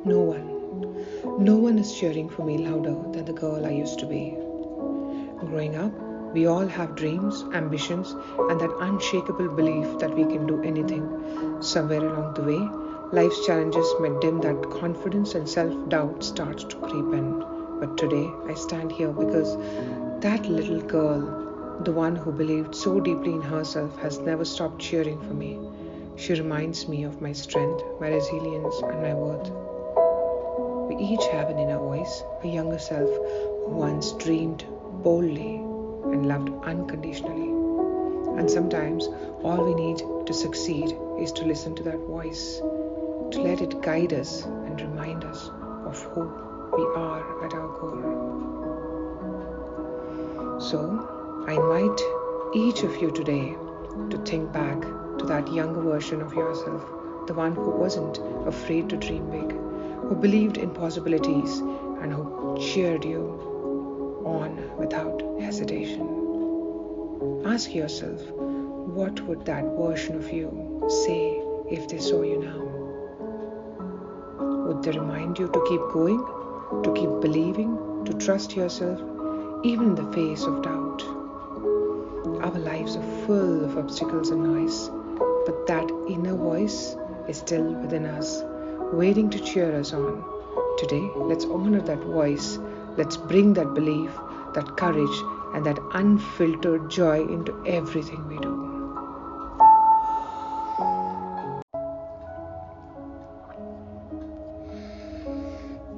No one. No one is cheering for me louder than the girl I used to be. Growing up, we all have dreams, ambitions, and that unshakable belief that we can do anything. Somewhere along the way, life's challenges may dim that confidence and self-doubt starts to creep in. But today, I stand here because that little girl, the one who believed so deeply in herself, has never stopped cheering for me. She reminds me of my strength, my resilience, and my worth. We each have an inner voice, a younger self who once dreamed boldly and loved unconditionally. And sometimes all we need to succeed is to listen to that voice, to let it guide us and remind us of who we are at our core. So, I invite each of you today to think back to that younger version of yourself, the one who wasn't afraid to dream big, who believed in possibilities, and who cheered you on without hesitation. Ask yourself, what would that version of you say if they saw you now? Would they remind you to keep going, to keep believing, to trust yourself, even in the face of doubt? Our lives are full of obstacles and noise, but that inner voice is still within us, waiting to cheer us on. Today, let's honor that voice. Let's bring that belief, that courage, and that unfiltered joy into everything we do.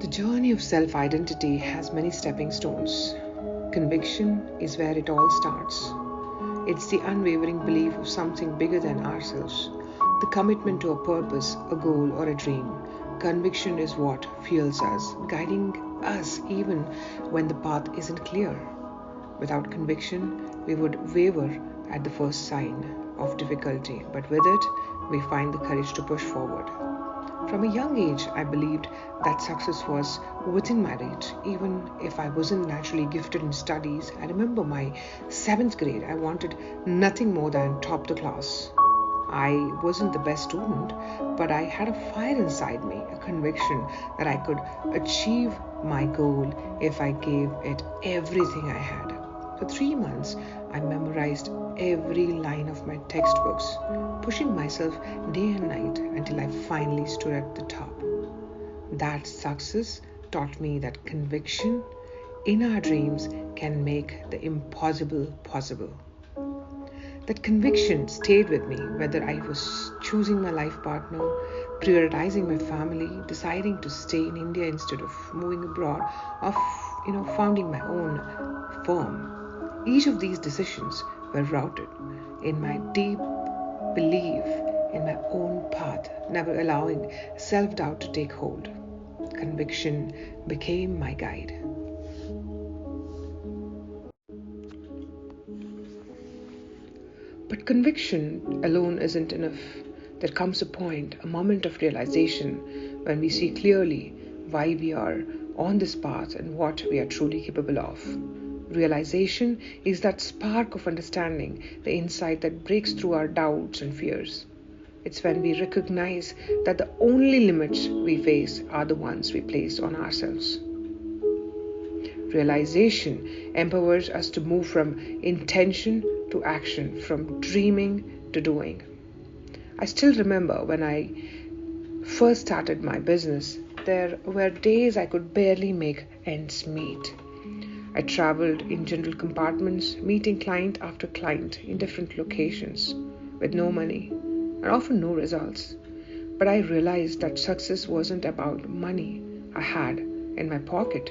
The journey of self-identity has many stepping stones. Conviction is where it all starts. It's the unwavering belief of something bigger than ourselves, the commitment to a purpose, a goal, or a dream. Conviction is what fuels us, guiding us even when the path isn't clear. Without conviction, we would waver at the first sign of difficulty, but with it, we find the courage to push forward. From a young age, I believed that success was within my reach, even if I wasn't naturally gifted in studies. I remember my 7th grade, I wanted nothing more than top the class. I wasn't the best student, but I had a fire inside me, a conviction that I could achieve my goal if I gave it everything I had. For 3 months, I memorized every line of my textbooks, pushing myself day and night until I finally stood at the top. That success taught me that conviction in our dreams can make the impossible possible. That conviction stayed with me whether I was choosing my life partner, prioritizing my family, deciding to stay in India instead of moving abroad, or founding my own firm. Each of these decisions were rooted in my deep belief in my own path, never allowing self-doubt to take hold. Conviction became my guide. But conviction alone isn't enough. There comes a point, a moment of realization when we see clearly why we are on this path and what we are truly capable of. Realization is that spark of understanding, the insight that breaks through our doubts and fears. It's when we recognize that the only limits we face are the ones we place on ourselves. Realization empowers us to move from intention to action, from dreaming to doing. I still remember when I first started my business, there were days I could barely make ends meet. I traveled in general compartments, meeting client after client in different locations with no money and often no results. But I realized that success wasn't about money I had in my pocket,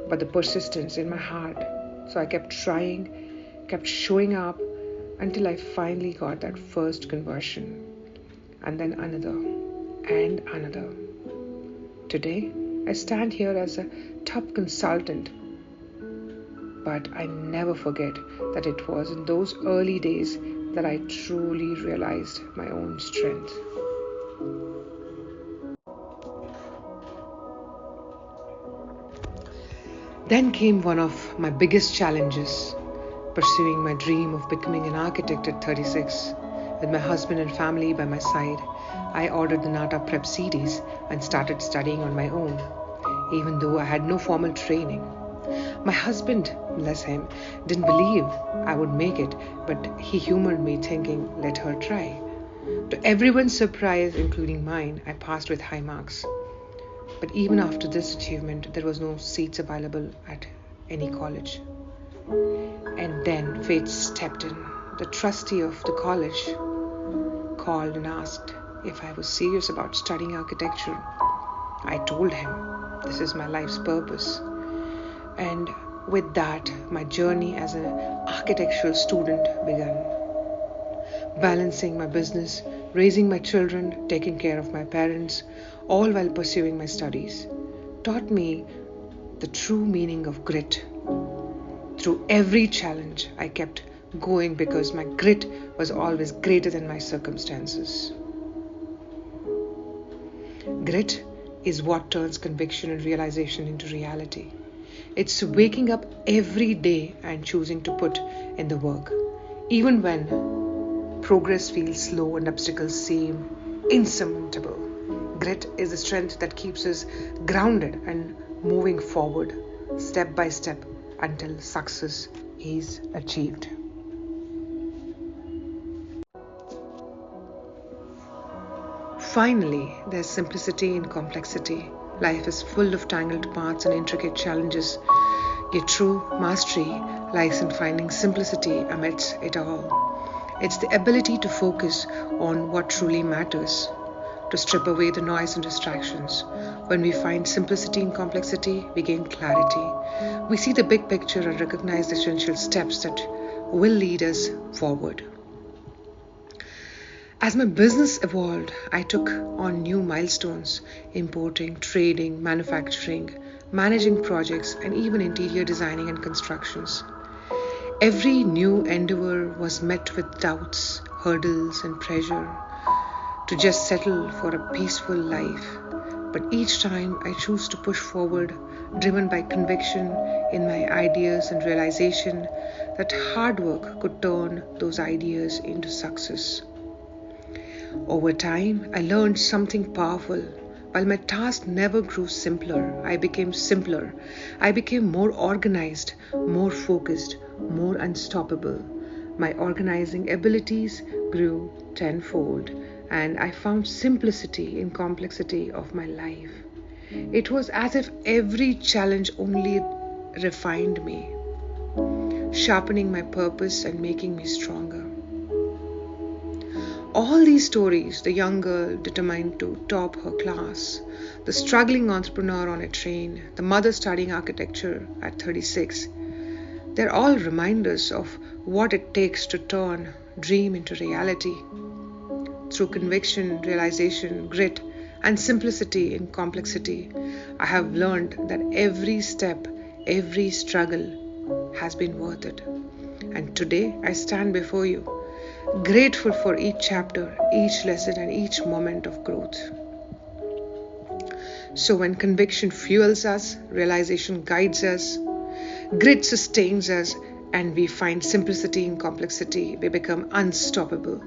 but the persistence in my heart. So I kept trying, kept showing up until I finally got that first conversion, and then another and another. Today, I stand here as a top consultant, but I never forget that it was in those early days that I truly realized my own strength. Then came one of my biggest challenges, pursuing my dream of becoming an architect at 36. With my husband and family by my side, I ordered the NATA Prep CDs and started studying on my own, even though I had no formal training. My husband, bless him, didn't believe I would make it, but he humored me, thinking, let her try. To everyone's surprise, including mine, I passed with high marks. But even after this achievement, there was no seats available at any college. And then fate stepped in. The trustee of the college called and asked if I was serious about studying architecture. I told him, this is my life's purpose. And with that, my journey as an architectural student began. Balancing my business, raising my children, taking care of my parents, all while pursuing my studies, taught me the true meaning of grit. Through every challenge, I kept going because my grit was always greater than my circumstances. Grit is what turns conviction and realization into reality. It's waking up every day and choosing to put in the work, even when progress feels slow and obstacles seem insurmountable. Grit is the strength that keeps us grounded and moving forward, step by step, until success is achieved. Finally, there's simplicity in complexity. Life is full of tangled paths and intricate challenges, yet true mastery lies in finding simplicity amidst it all. It's the ability to focus on what truly matters, to strip away the noise and distractions. When we find simplicity in complexity, we gain clarity. We see the big picture and recognize the essential steps that will lead us forward. As my business evolved, I took on new milestones: importing, trading, manufacturing, managing projects, and even interior designing and constructions. Every new endeavor was met with doubts, hurdles, and pressure to just settle for a peaceful life. But each time I chose to push forward, driven by conviction in my ideas and realization that hard work could turn those ideas into success. Over time, I learned something powerful. While my task never grew simpler, I became simpler. I became more organized, more focused, more unstoppable. My organizing abilities grew tenfold, and I found simplicity in complexity of my life. It was as if every challenge only refined me, sharpening my purpose and making me stronger. All these stories, the young girl determined to top her class, the struggling entrepreneur on a train, the mother studying architecture at 36, they're all reminders of what it takes to turn dream into reality. Through conviction, realization, grit, and simplicity in complexity, I have learned that every step, every struggle has been worth it. And today I stand before you, grateful for each chapter, each lesson, and each moment of growth. So when conviction fuels us, realization guides us, grit sustains us, and we find simplicity in complexity, we become unstoppable.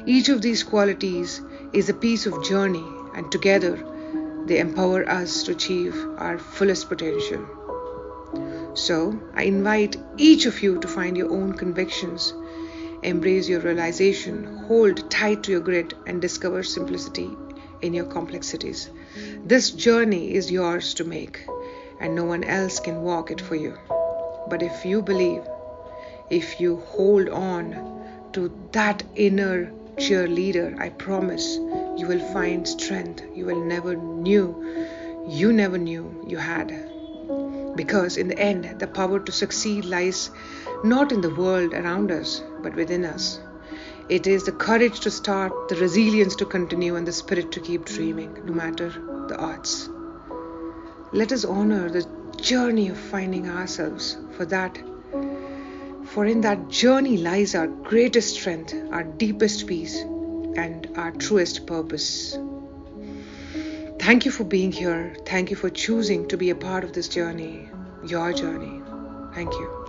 Each of these qualities is a piece of journey, and together they empower us to achieve our fullest potential. So I invite each of you to find your own convictions, embrace your realization, hold tight to your grit, and discover simplicity in your complexities. This journey is yours to make, and no one else can walk it for you. But if you believe, if you hold on to that inner cheerleader, I promise you will find strength you never knew you had. Because in the end, the power to succeed lies not in the world around us, but within us. It is the courage to start, the resilience to continue, and the spirit to keep dreaming, no matter the odds. Let us honor the journey of finding ourselves, for in that journey lies our greatest strength, our deepest peace, and our truest purpose. Thank you for being here. Thank you for choosing to be a part of this journey, your journey. Thank you.